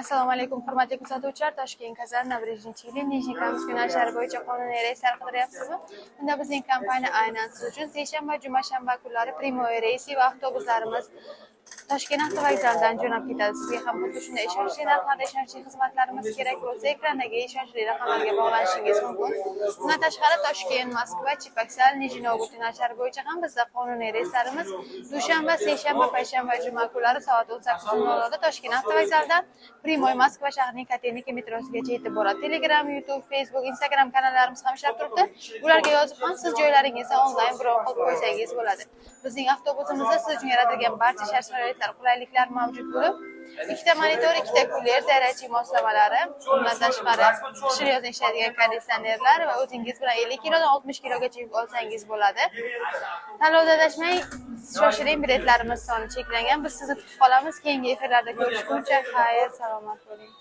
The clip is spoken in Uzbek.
Assalomu alaykum, hurmatli kuzatuvchilar. Toshkent Kazan Nabirejniy yili Nijniy Kamsk yo'nalishlari bo'yicha qonuniy reyslar qidiryapsizmi? Unda bizning kompaniya aynan siz uchun seshanba, juma, shanba kunlari primoy reysi va avtobuslarimiz Toshkent avtovokzalidan jo'nab ketadi. Sizga ham xuddi shunday ishonchli narxlarda ishonchli xizmatlarimiz kerak bo'lsa, ekrandagi ishonchli raqamlarga bog'lanishingiz mumkin. Bundan tashqari Toshkent, Moskva, Chipaksan, Nijniy Novgorod yo'nalishlari bo'yicha ham bizda qonuniy reyslarimiz dushanba, seshanba, payshanba, juma kunlari soat 18:00 da Toshkent avtovokzalidan Primoy Moskva shahrining Kotelniki metrosigacha yetib boradi. Telegram, YouTube, Facebook, Instagram kanallarimiz ham ishlab turibdi. Ularga yozib ham siz joylaringizni onlayn bron qilib qo'ysangiz bo'ladi. Bizning avtobusimizda siz uchun yaratilgan barcha shart-sharoitlar, qulayliklar mavjud bo'lib, ikkita monitor, ikkita kuler, zaryadchi moslamalari, bundan tashqari qishli yozda ishlaydigan konditsionerlar va o'zingiz bilan 50 kilodan 60 kilogacha yuk olsangiz bo'ladi. Tanlovda adashmang, shoshiling, biletlarimiz soni cheklangan. Biz sizni kutib qolamiz. Keyingi efirlarda ko'rishguncha xayr, salomat bo'ling.